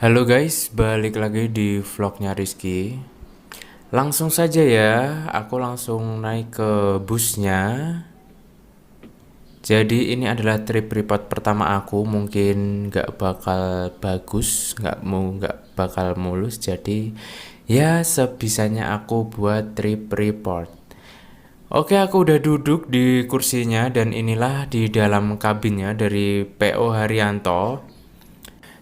Halo guys, balik lagi di vlognya Rizky. Langsung saja ya, aku langsung naik ke busnya. Jadi ini adalah trip report pertama aku, mungkin nggak bakal bagus, nggak bakal mulus. Jadi ya sebisanya aku buat trip report. Oke, aku udah duduk di kursinya dan inilah di dalam kabinnya dari PO Haryanto.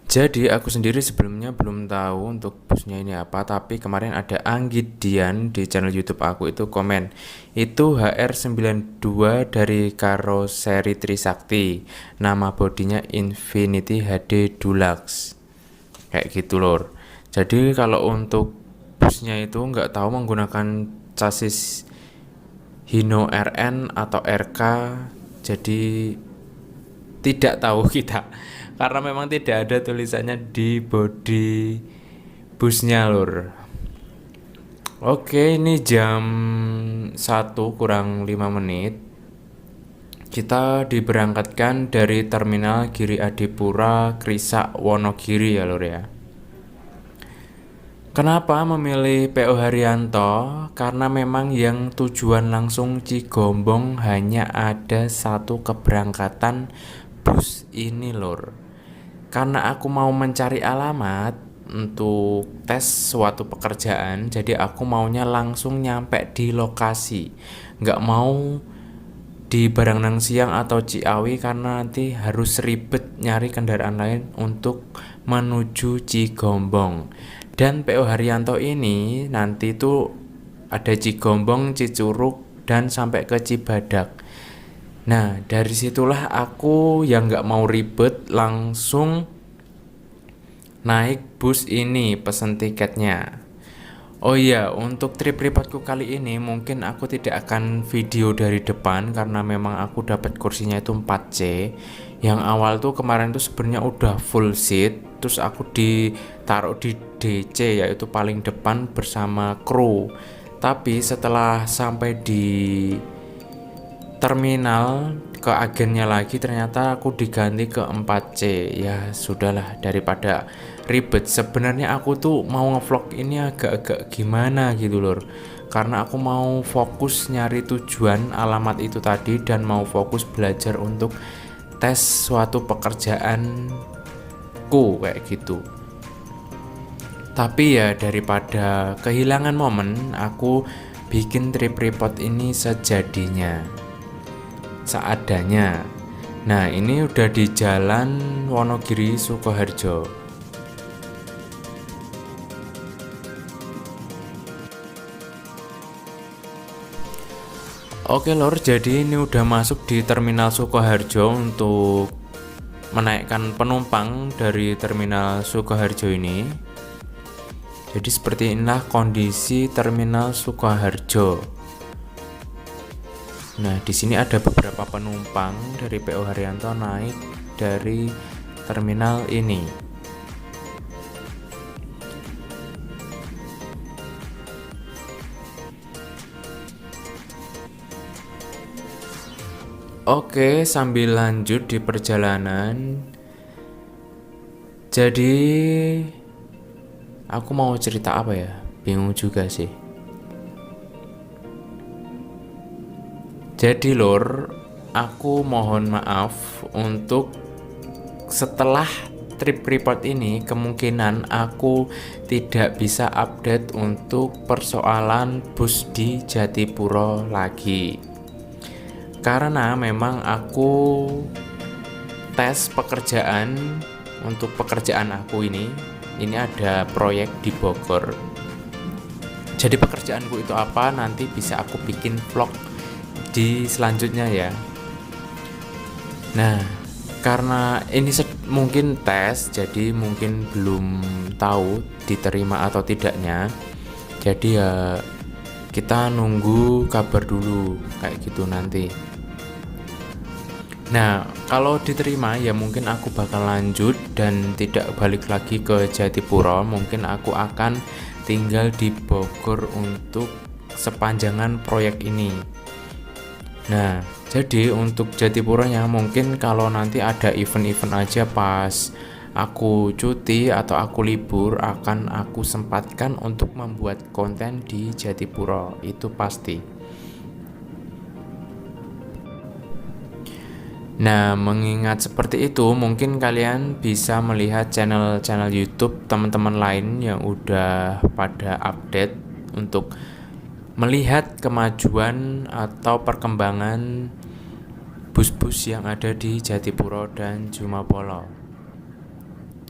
Jadi aku sendiri sebelumnya belum tahu untuk busnya ini apa, tapi kemarin ada Anggit Dian di channel YouTube aku itu komen, itu HR92 dari Karoseri Trisakti, nama bodinya Infinity HD Deluxe, kayak gitu lor. Jadi kalau untuk busnya itu nggak tahu menggunakan chassis Hino RN atau RK, jadi tidak tahu kita karena memang tidak ada tulisannya di bodi busnya lur. Oke, ini jam 1 kurang 5 menit. Kita diberangkatkan dari terminal Giri Adipura Krisak Wonogiri ya lur ya. Kenapa memilih PO Haryanto? Karena memang yang tujuan langsung Cigombong hanya ada satu keberangkatan bus ini lor. Karena aku mau mencari alamat untuk tes suatu pekerjaan, jadi aku maunya langsung nyampe di lokasi. Nggak mau di Barangnang Siang atau Ciawi karena nanti harus ribet nyari kendaraan lain untuk menuju Cigombong. Dan PO Haryanto ini nanti tuh ada Cigombong, Cicurug, dan sampai ke Cibadak. Nah, dari situlah aku yang nggak mau ribet langsung naik bus ini, pesen tiketnya. Oh iya, untuk trip reportku kali ini mungkin aku tidak akan video dari depan karena memang aku dapat kursinya itu 4C. Yang awal tuh kemarin tuh sebenarnya udah full seat, terus aku ditaruh di DC yaitu paling depan bersama kru. Tapi setelah sampai di terminal ke agennya lagi ternyata aku diganti ke 4C. Ya sudahlah, daripada ribet. Sebenarnya aku tuh mau ngevlog ini agak-agak gimana gitu lor, karena aku mau fokus nyari tujuan alamat itu tadi dan mau fokus belajar untuk tes suatu pekerjaanku kayak gitu. Tapi ya daripada kehilangan momen, aku bikin trip report ini sejadinya, seadanya. Nah, ini udah di jalan Wonogiri Sukoharjo. Oke lor, jadi ini udah masuk di terminal Sukoharjo untuk menaikkan penumpang dari terminal Sukoharjo ini. Jadi seperti inilah kondisi terminal Sukoharjo. Nah, di sini ada beberapa penumpang dari PO Haryanto naik dari terminal ini. Oke, sambil lanjut di perjalanan. Jadi, aku mau cerita apa ya? Bingung juga sih. Jadi lor, aku mohon maaf untuk setelah trip report ini kemungkinan aku tidak bisa update untuk persoalan bus di Jatipura lagi. Karena memang aku tes pekerjaan untuk pekerjaan aku ini ada proyek di Bogor. Jadi pekerjaanku itu apa nanti bisa aku bikin vlog di selanjutnya ya. Nah, karena ini mungkin tes, jadi mungkin belum tahu diterima atau tidaknya. Jadi ya kita nunggu kabar dulu kayak gitu nanti. Nah, kalau diterima ya mungkin aku bakal lanjut dan tidak balik lagi ke Jatipura. Mungkin aku akan tinggal di Bogor untuk sepanjangan proyek ini. Nah, jadi untuk Jatipuranya mungkin kalau nanti ada event-event aja pas aku cuti atau aku libur akan aku sempatkan untuk membuat konten di Jatipura, itu pasti. Nah, mengingat seperti itu, mungkin kalian bisa melihat channel-channel YouTube teman-teman lain yang udah pada update untuk melihat kemajuan atau perkembangan bus-bus yang ada di Jatipura dan Jumapolo.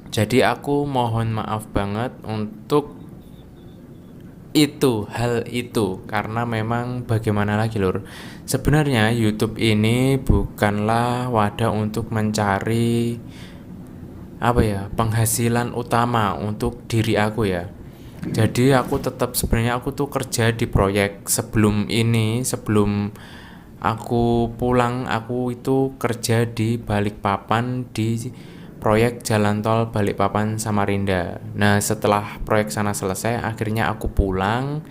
Jadi aku mohon maaf banget untuk hal itu, karena memang bagaimana lagi lur, sebenarnya YouTube ini bukanlah wadah untuk mencari penghasilan utama untuk diri aku ya. Jadi aku tetap, sebenarnya aku tuh kerja di proyek sebelum ini. Sebelum aku pulang, aku itu kerja di Balikpapan di proyek jalan tol Balikpapan Samarinda. Nah, setelah proyek sana selesai, akhirnya aku pulang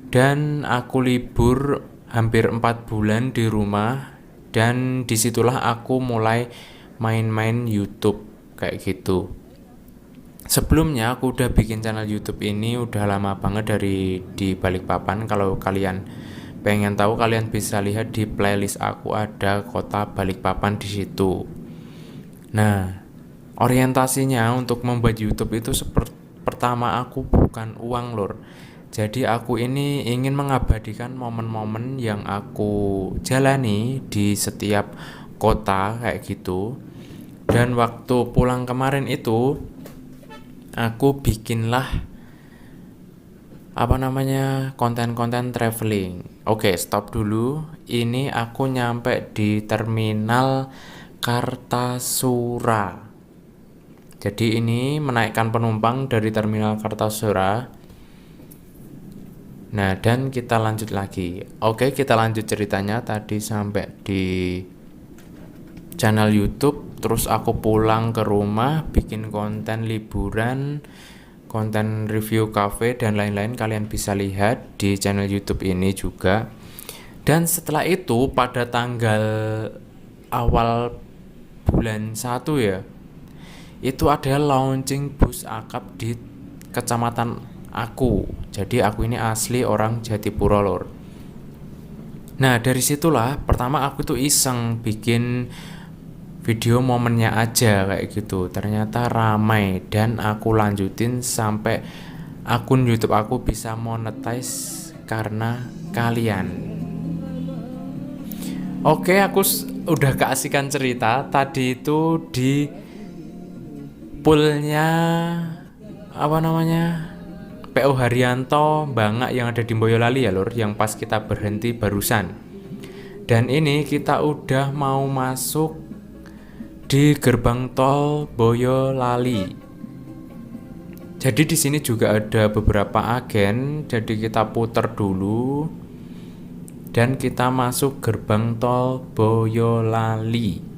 dan aku libur hampir 4 bulan di rumah, dan disitulah aku mulai main-main YouTube kayak gitu. Sebelumnya aku udah bikin channel YouTube ini udah lama banget dari di Balikpapan. Kalau kalian pengen tahu, kalian bisa lihat di playlist aku, ada kota Balikpapan di situ. Nah, orientasinya untuk membuat YouTube itu pertama aku bukan uang lur. Jadi aku ini ingin mengabadikan momen-momen yang aku jalani di setiap kota kayak gitu. Dan waktu pulang kemarin itu aku bikinlah konten-konten traveling. Oke, stop dulu. Ini aku nyampe di terminal Kartasura. Jadi ini menaikkan penumpang dari terminal Kartasura. Nah, dan kita lanjut lagi. Oke, kita lanjut ceritanya. Tadi sampai di channel YouTube, terus aku pulang ke rumah bikin konten liburan, konten review cafe dan lain-lain. Kalian bisa lihat di channel YouTube ini juga. Dan setelah itu pada tanggal awal bulan 1 ya, itu ada launching bus akap di kecamatan aku. Jadi aku ini asli orang Jatipura lor. Nah, dari situlah pertama aku tuh iseng bikin video momennya aja kayak gitu. Ternyata ramai dan aku lanjutin sampai akun YouTube aku bisa monetize karena kalian. Oke, aku udah keasikan cerita. Tadi itu di poolnya PO Haryanto Bangak yang ada di Boyolali ya lur, yang pas kita berhenti barusan. Dan ini kita udah mau masuk di gerbang tol Boyolali. Jadi di sini juga ada beberapa agen, jadi kita putar dulu dan kita masuk gerbang tol Boyolali.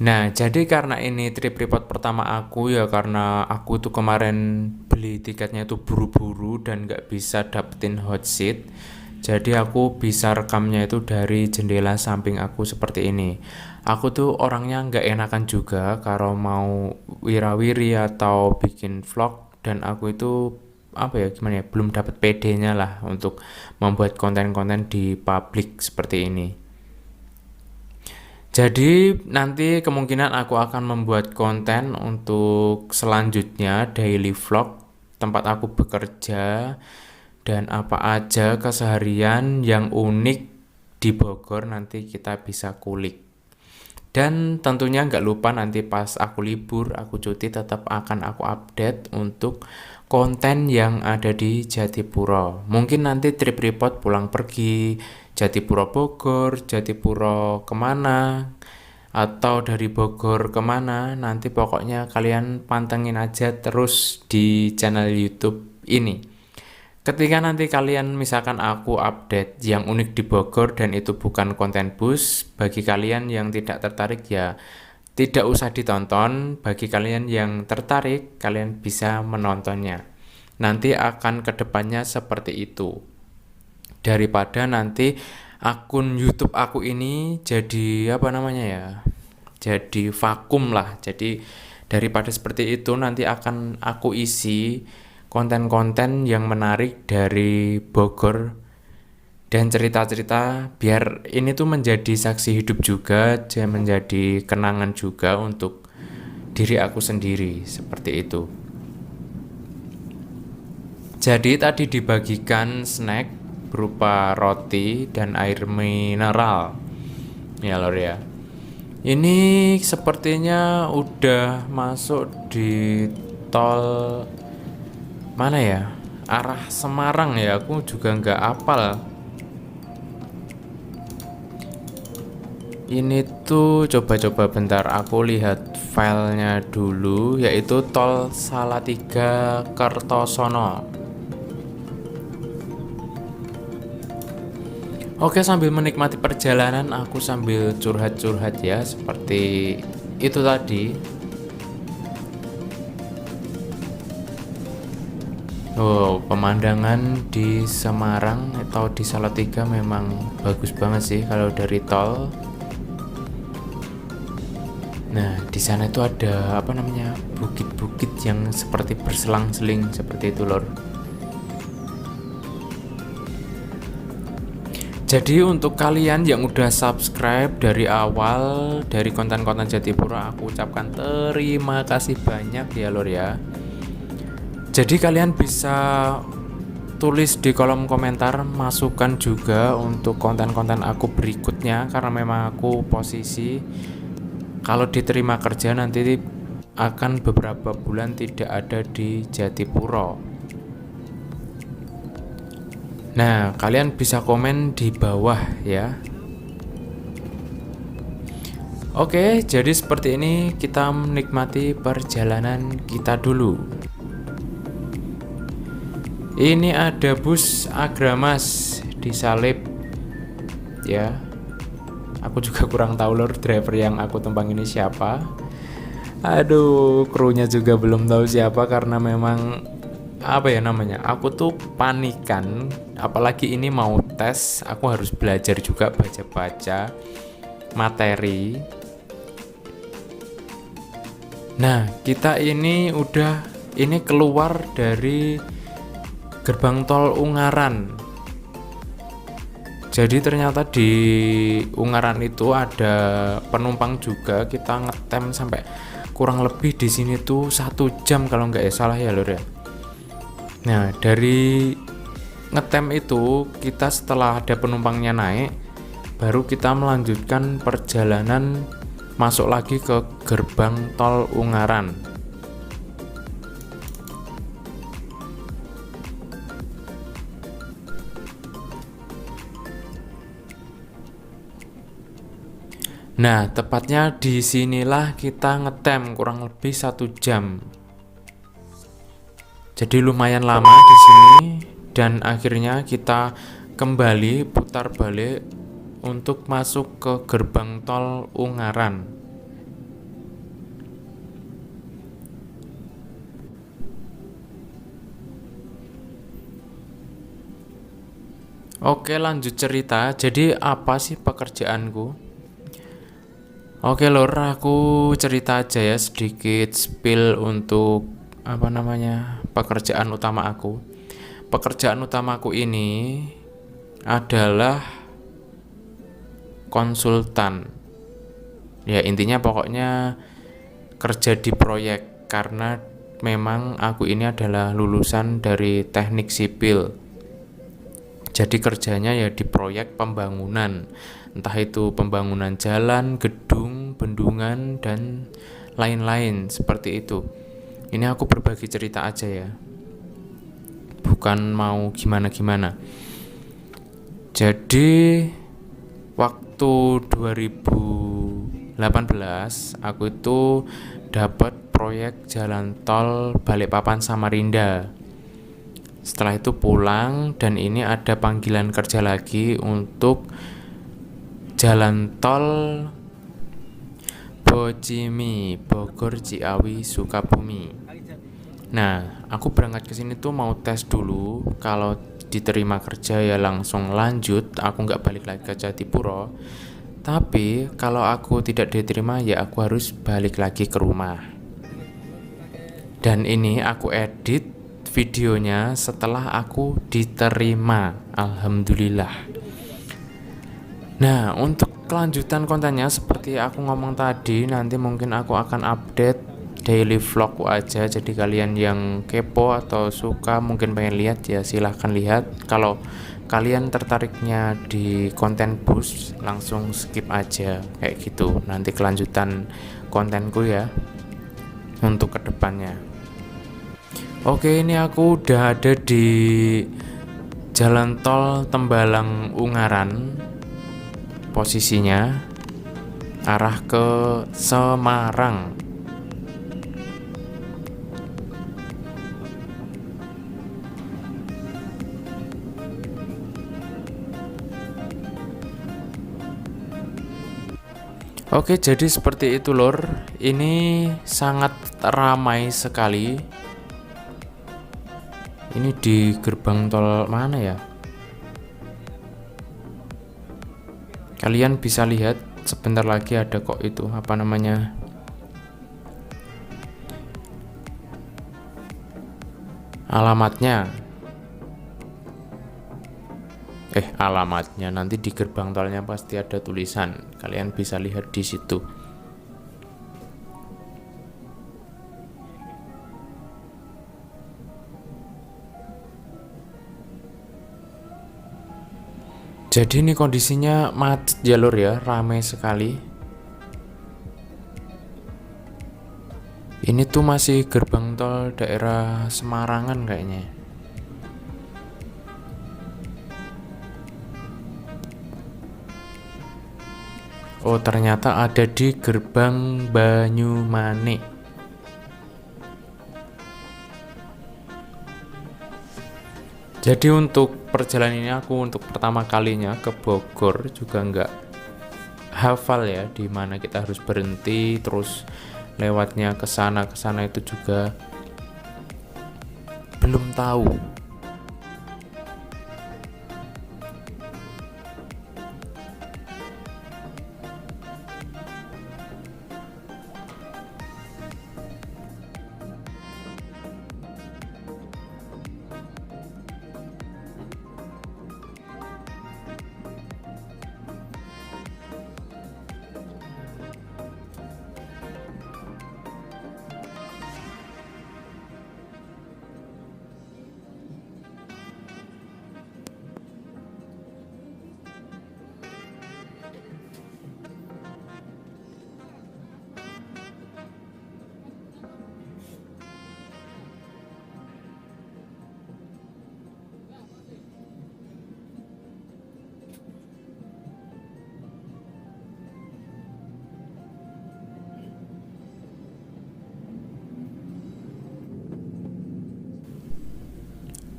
Nah, jadi karena ini trip report pertama aku ya, karena aku tuh kemarin beli tiketnya itu buru-buru dan gak bisa dapetin hot seat. Jadi aku bisa rekamnya itu dari jendela samping aku seperti ini. Aku tuh orangnya nggak enakan juga kalau mau wirawiri atau bikin vlog, dan aku itu belum dapat PD-nya lah untuk membuat konten-konten di publik seperti ini. Jadi nanti kemungkinan aku akan membuat konten untuk selanjutnya daily vlog tempat aku bekerja dan apa aja keseharian yang unik di Bogor, nanti kita bisa kulik. Dan tentunya nggak lupa nanti pas aku libur, aku cuti, tetap akan aku update untuk konten yang ada di Jatipura. Mungkin nanti trip report pulang pergi, Jatipura Bogor, Jatipura kemana, atau dari Bogor kemana, nanti pokoknya kalian pantengin aja terus di channel YouTube ini. Ketika nanti kalian misalkan aku update yang unik di Bogor dan itu bukan konten bus, bagi kalian yang tidak tertarik ya tidak usah ditonton. Bagi kalian yang tertarik, kalian bisa menontonnya. Nanti akan kedepannya seperti itu. Daripada nanti akun YouTube aku ini jadi apa namanya ya? Jadi vakum lah. Jadi daripada seperti itu nanti akan aku isi konten-konten yang menarik dari Bogor dan cerita-cerita biar ini tuh menjadi saksi hidup juga, menjadi kenangan juga untuk diri aku sendiri seperti itu. Jadi tadi dibagikan snack berupa roti dan air mineral. Ya lor ya. Ini sepertinya udah masuk di tol mana ya? Arah Semarang ya. Aku juga nggak apal. Ini tuh coba-coba bentar aku lihat filenya dulu, yaitu tol Salatiga Kertosono. Oke, sambil menikmati perjalanan aku sambil curhat-curhat ya, seperti itu tadi. Oh, pemandangan di Semarang atau di Salatiga memang bagus banget sih kalau dari tol. Nah, di sana itu ada apa namanya? Bukit-bukit yang seperti berselang-seling seperti itu, Lor. Jadi untuk kalian yang udah subscribe dari awal dari konten-konten Jatipura, aku ucapkan terima kasih banyak ya, Lor ya. Jadi kalian bisa tulis di kolom komentar masukan juga untuk konten-konten aku berikutnya, karena memang aku posisi kalau diterima kerja nanti akan beberapa bulan tidak ada di Jatipura. Nah, kalian bisa komen di bawah ya. Oke, jadi seperti ini kita menikmati perjalanan kita dulu. Ini ada bus Agramas disalib ya. Aku juga kurang tahu lor driver yang aku tumpang ini siapa. Aduh, krunya juga belum tahu siapa karena memang apa ya namanya, aku tuh panikan, apalagi ini mau tes, aku harus belajar juga baca-baca materi. Nah, kita ini keluar dari gerbang tol Ungaran. Jadi ternyata di Ungaran itu ada penumpang juga, kita ngetem sampai kurang lebih di sini tuh 1 jam kalau nggak salah ya lor ya. Nah, dari ngetem itu kita setelah ada penumpangnya naik, baru kita melanjutkan perjalanan masuk lagi ke gerbang tol Ungaran. Nah, tepatnya di sinilah kita ngetem kurang lebih 1 jam. Jadi lumayan lama di sini dan akhirnya kita kembali putar balik untuk masuk ke gerbang tol Ungaran. Oke, lanjut cerita. Jadi apa sih pekerjaanku? Oke lor, aku cerita aja ya sedikit spill untuk apa namanya pekerjaan utama aku. Pekerjaan utamaku ini adalah konsultan. Ya intinya pokoknya kerja di proyek, karena memang aku ini adalah lulusan dari teknik sipil. Jadi kerjanya ya di proyek pembangunan, entah itu pembangunan jalan, gedung, bendungan, dan lain-lain seperti itu. Ini aku berbagi cerita aja ya, bukan mau gimana-gimana. Jadi waktu 2018 aku itu dapat proyek jalan tol Balikpapan Samarinda. Setelah itu pulang dan ini ada panggilan kerja lagi untuk jalan tol Bocimi, Bogor, Ciawi, Sukabumi. Nah, aku berangkat ke sini tuh mau tes dulu kalau diterima kerja ya langsung lanjut, aku nggak balik lagi ke Jatipuro. Tapi kalau aku tidak diterima ya aku harus balik lagi ke rumah. Dan ini aku edit videonya setelah aku diterima, alhamdulillah. Nah, untuk kelanjutan kontennya seperti aku ngomong tadi, nanti mungkin aku akan update daily vlog aja. Jadi kalian yang kepo atau suka mungkin pengen lihat ya silahkan lihat. Kalau kalian tertariknya di konten bus, langsung skip aja kayak gitu. Nanti kelanjutan kontenku ya untuk kedepannya. Oke, ini aku udah ada di Jalan Tol Tembalang Ungaran. Posisinya arah ke Semarang. Oke, jadi seperti itu lor. Ini sangat ramai sekali. Ini di gerbang tol mana ya? Kalian bisa lihat sebentar lagi ada kok itu apa namanya? Alamatnya. Alamatnya nanti di gerbang tolnya pasti ada tulisan. Kalian bisa lihat di situ. Jadi ini kondisinya macet jalur ya, ramai sekali. Ini tuh masih gerbang tol daerah Semarangan kayaknya. Oh, ternyata ada di gerbang Banyumanik. Jadi untuk perjalanan ini aku untuk pertama kalinya ke Bogor juga nggak hafal ya di mana kita harus berhenti, terus lewatnya ke sana itu juga belum tahu.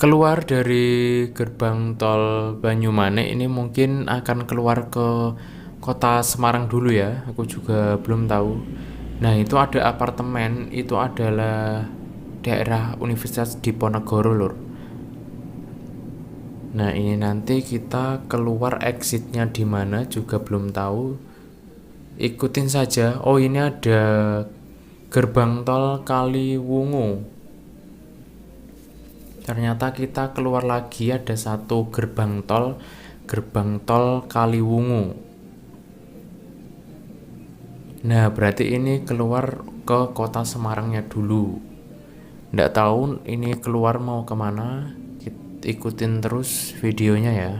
Keluar dari gerbang tol Banyumanik ini mungkin akan keluar ke kota Semarang dulu ya. Aku juga belum tahu. Nah, itu ada apartemen, itu adalah daerah Universitas Diponegoro lur. Nah, ini nanti kita keluar exitnya di mana juga belum tahu. Ikutin saja. Oh, ini ada gerbang tol Kaliwungu. Ternyata kita keluar lagi ada satu gerbang tol Kaliwungu. Nah, berarti ini keluar ke kota Semarangnya dulu. Nggak tahu ini keluar mau kemana. Ikutin terus videonya ya.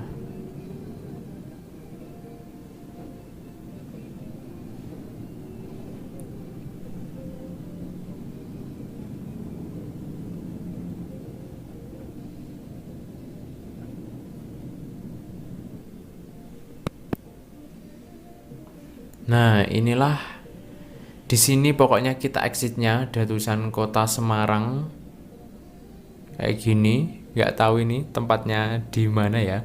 Nah, inilah di sini pokoknya kita exitnya ada tulisan Kota Semarang kayak gini. Nggak tahu ini tempatnya di mana ya.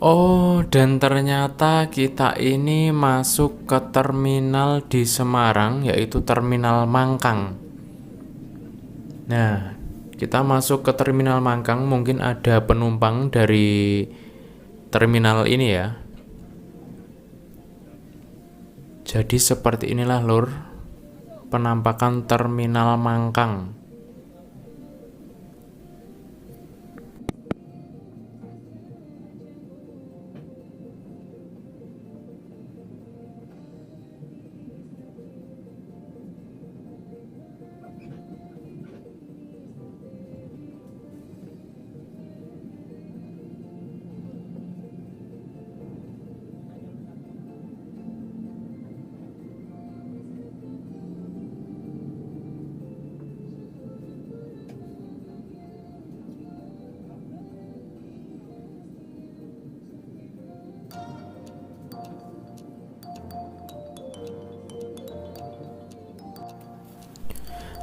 Oh, dan ternyata kita ini masuk ke terminal di Semarang, yaitu Terminal Mangkang. Nah, kita masuk ke Terminal Mangkang, mungkin ada penumpang dari terminal ini ya. Jadi seperti inilah lur, penampakan Terminal Mangkang.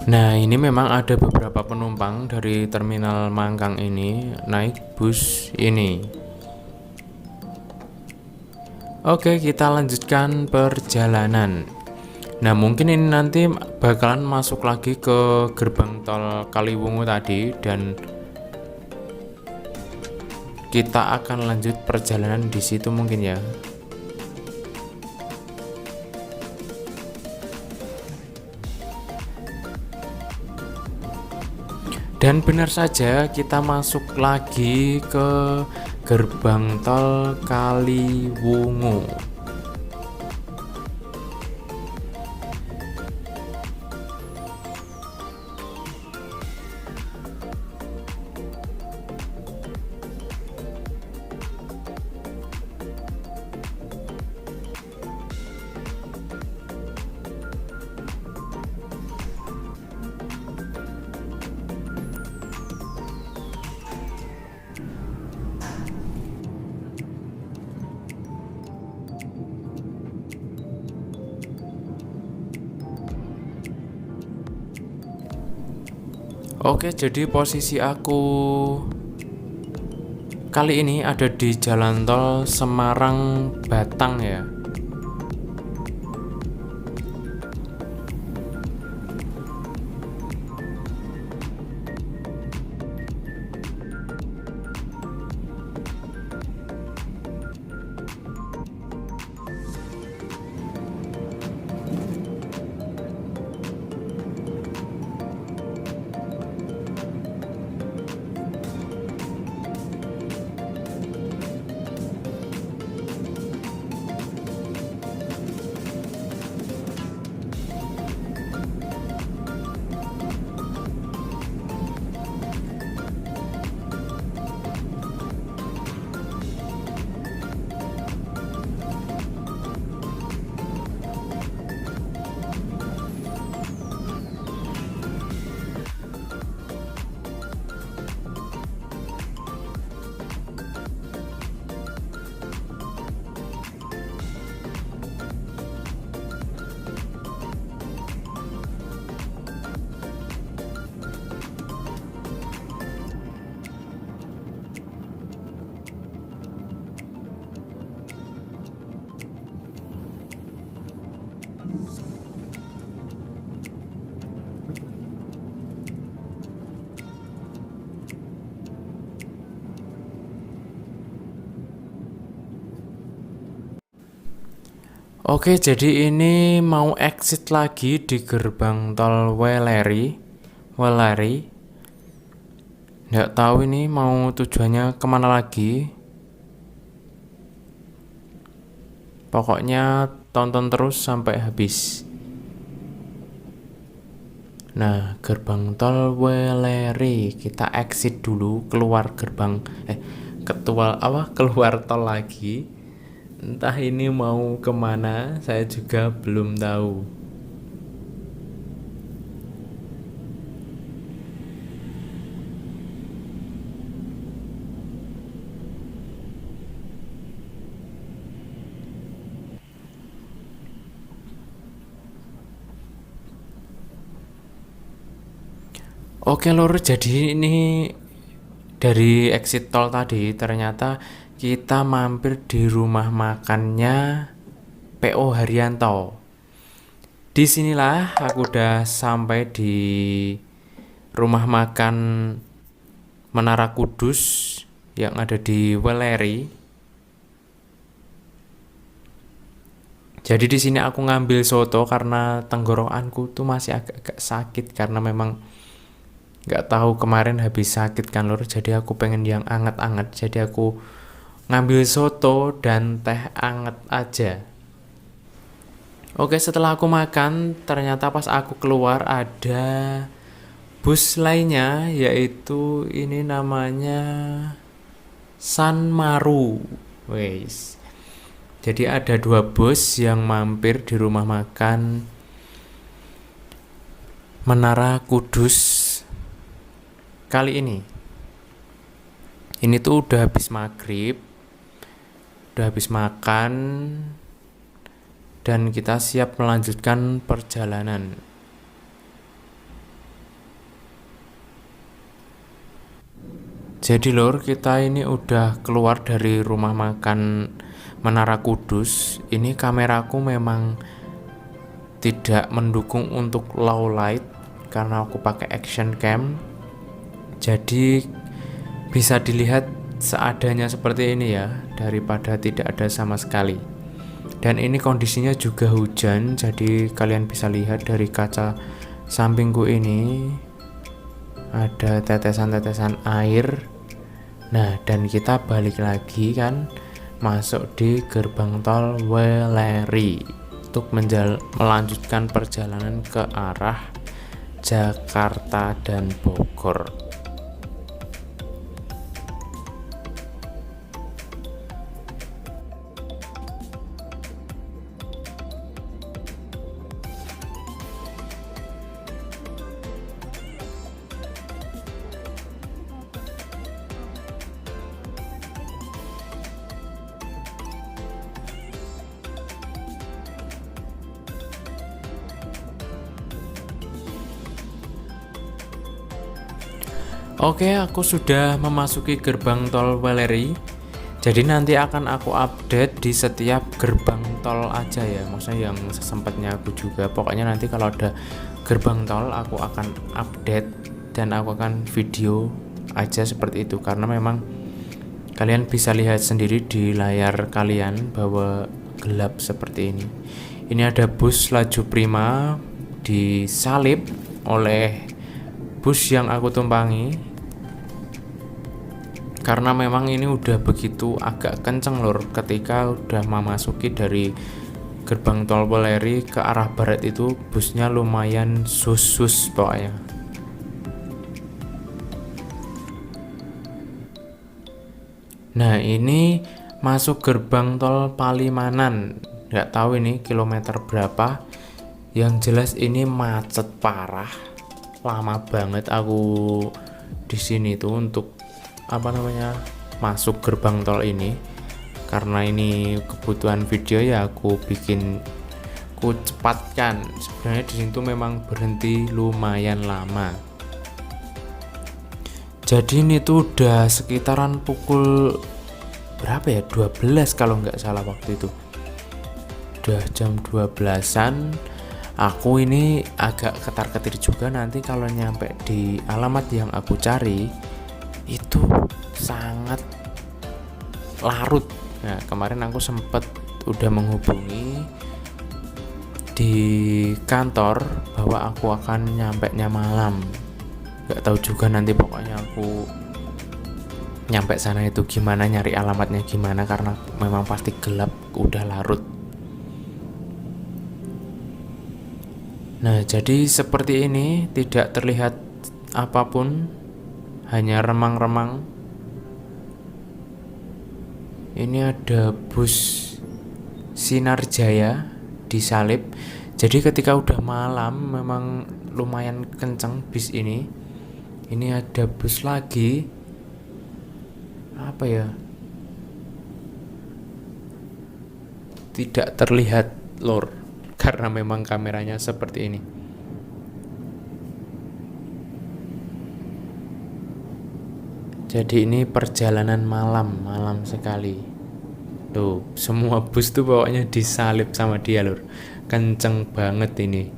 Nah, ini memang ada beberapa penumpang dari Terminal Mangkang ini naik bus ini. Oke, kita lanjutkan perjalanan. Nah, mungkin ini nanti bakalan masuk lagi ke gerbang tol Kaliwungu tadi, dan kita akan lanjut perjalanan di situ mungkin ya. Dan benar saja kita masuk lagi ke gerbang tol Kaliwungu. Oke, jadi posisi aku kali ini ada di jalan tol Semarang Batang ya. Oke, jadi ini mau exit lagi di gerbang tol Weleri. Nggak tahu ini mau tujuannya kemana lagi. Pokoknya tonton terus sampai habis. Nah, gerbang tol Weleri, kita exit dulu, keluar keluar tol lagi. Entah ini mau kemana, saya juga belum tahu. Oke lur, jadi ini dari exit tol tadi ternyata kita mampir di rumah makannya PO Haryanto. Disinilah aku udah sampai di rumah makan Menara Kudus yang ada di Weleri. Jadi di sini aku ngambil soto karena tenggorokanku tuh masih agak-agak sakit karena memang nggak tahu kemarin habis sakit kan lur. Jadi aku pengen yang anget-anget. Jadi aku ngambil soto dan teh anget aja. Oke, setelah aku makan, ternyata pas aku keluar ada bus lainnya, yaitu ini namanya Sanmaru. Wes. Jadi ada 2 bus yang mampir di rumah makan Menara Kudus kali ini. Ini tuh udah habis maghrib, udah habis makan, dan kita siap melanjutkan perjalanan. Jadi lor, kita ini udah keluar dari rumah makan Menara Kudus. Ini kameraku memang tidak mendukung untuk low light karena aku pakai action cam. Jadi bisa dilihat seadanya seperti ini ya, daripada tidak ada sama sekali. Dan ini kondisinya juga hujan, jadi kalian bisa lihat dari kaca sampingku ini ada tetesan-tetesan air. Nah, dan kita balik lagi kan, masuk di gerbang tol Weleri untuk melanjutkan perjalanan ke arah Jakarta dan Bogor. Oke, aku sudah memasuki gerbang tol Weleri. Jadi nanti akan aku update di setiap gerbang tol aja ya. Maksudnya yang sesempatnya aku juga. Pokoknya nanti kalau ada gerbang tol aku akan update dan aku akan video aja seperti itu. Karena memang kalian bisa lihat sendiri di layar kalian bahwa gelap seperti ini. Ini ada bus laju prima disalip oleh bus yang aku tumpangi. Karena memang ini udah begitu agak kenceng lur, ketika udah memasuki dari gerbang tol Weleri ke arah barat itu busnya lumayan sus pokoknya. Nah, ini masuk gerbang tol Palimanan. Nggak tahu ini kilometer berapa. Yang jelas ini macet parah. Lama banget aku di sini tuh untuk masuk gerbang tol ini. Karena ini kebutuhan video ya aku cepatkan. Sebenarnya di situ memang berhenti lumayan lama. Jadi ini tuh udah sekitaran pukul berapa ya? 12 kalau nggak salah waktu itu. Udah jam 12-an. Aku ini agak ketar-ketir juga nanti kalau nyampe di alamat yang aku cari itu sangat larut. Nah, kemarin aku sempet udah menghubungi di kantor bahwa aku akan nyampe-nya malam. Gak tahu juga nanti pokoknya aku nyampe sana itu gimana, nyari alamatnya gimana, karena memang pasti gelap, udah larut. Nah, jadi seperti ini, tidak terlihat apapun, hanya remang-remang. Ini ada bus Sinar Jaya disalip. Jadi ketika udah malam memang lumayan kenceng bis ini. Ini ada bus lagi. Apa ya? Tidak terlihat lor, karena memang kameranya seperti ini. Jadi ini perjalanan malam sekali. Tuh, semua bus tuh pokoknya disalip sama dia lur. Kenceng banget ini.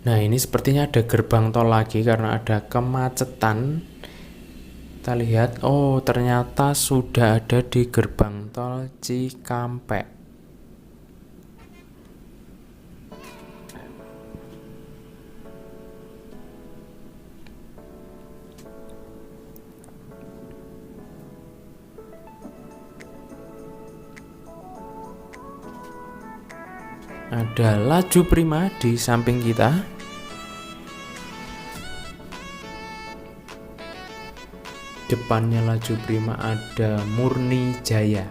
Nah, ini sepertinya ada gerbang tol lagi karena ada kemacetan. Kita lihat, oh ternyata sudah ada di gerbang tol Cikampek. Ada Laju Prima di samping kita. Depannya Laju Prima ada Murni Jaya.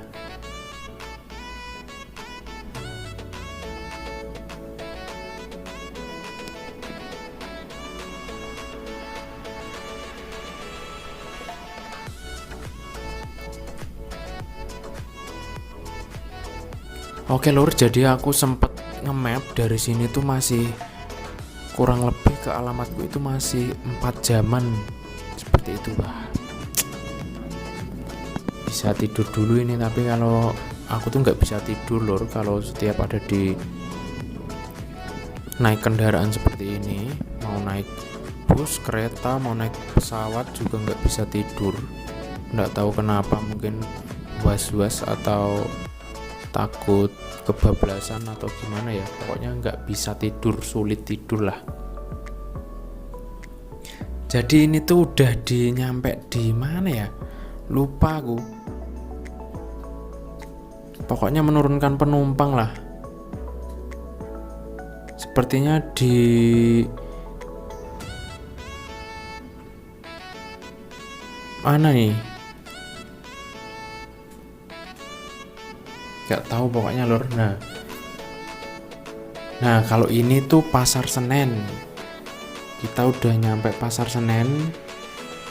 Oke lur, jadi aku sempet nge-map dari sini tuh masih kurang lebih ke alamatku itu masih 4 jaman seperti itu. Wah, bisa tidur dulu ini, tapi kalau aku tuh nggak bisa tidur lur kalau setiap ada di naik kendaraan seperti ini, mau naik bus, kereta, mau naik pesawat juga nggak bisa tidur. Nggak tahu kenapa, mungkin was-was atau takut kebablasan atau gimana ya, pokoknya nggak bisa tidur, sulit tidur lah. Jadi ini tuh udah nyampe di mana ya, lupa aku, pokoknya menurunkan penumpang lah, sepertinya di mana nih, gak tahu pokoknya lur. Nah kalau ini tuh Pasar Senen. Kita udah nyampe Pasar Senen.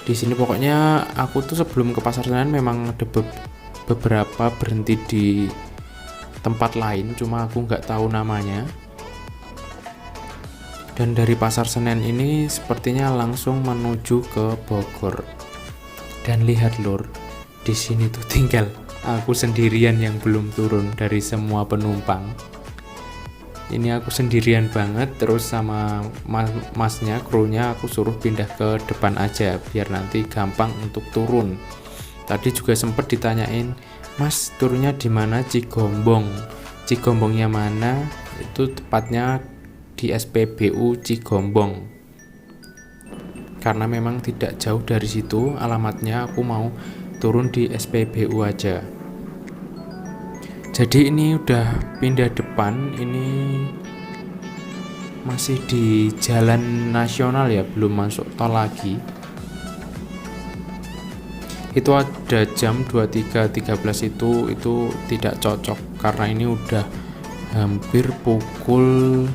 Di sini pokoknya aku tuh sebelum ke Pasar Senen memang ada beberapa berhenti di tempat lain, cuma aku nggak tahu namanya. Dan dari Pasar Senen ini sepertinya langsung menuju ke Bogor. Dan lihat lur, di sini tuh tinggal aku sendirian yang belum turun dari semua penumpang. Ini aku sendirian banget, terus sama masnya, krunya aku suruh pindah ke depan aja biar nanti gampang untuk turun. Tadi juga sempet ditanyain, "Mas, turunnya di mana?" Cigombong. Cigombongnya mana? Itu tepatnya di SPBU Cigombong. Karena memang tidak jauh dari situ alamatnya, aku mau turun di SPBU aja. Jadi ini udah pindah depan, ini masih di jalan nasional ya, belum masuk tol lagi. Itu ada jam 23.13 itu tidak cocok karena ini udah hampir pukul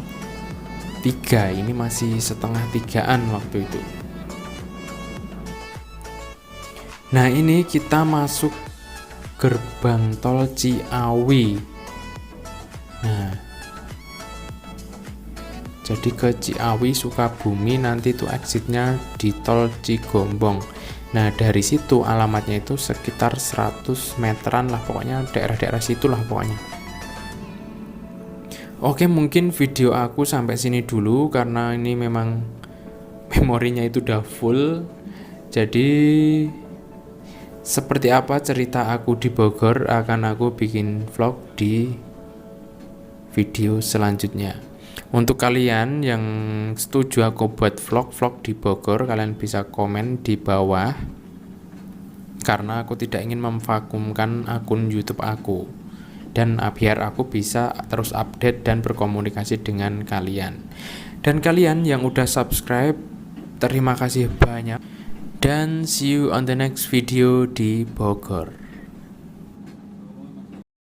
3, ini masih setengah 3-an waktu itu. Nah ini kita masuk gerbang tol Ciawi. Nah, jadi ke Ciawi Sukabumi, nanti tuh exitnya di tol Cigombong. Nah dari situ alamatnya itu sekitar 100 meteran lah, pokoknya daerah-daerah situlah pokoknya. Oke, mungkin video aku sampai sini dulu karena ini memang memorinya itu udah full. Jadi seperti apa cerita aku di Bogor akan aku bikin vlog di video selanjutnya. Untuk kalian yang setuju aku buat vlog-vlog di Bogor, kalian bisa komen di bawah, karena aku tidak ingin memvakumkan akun YouTube aku, dan biar aku bisa terus update dan berkomunikasi dengan kalian. Dan kalian yang udah subscribe, terima kasih banyak. Dan see you on the next video di Bogor.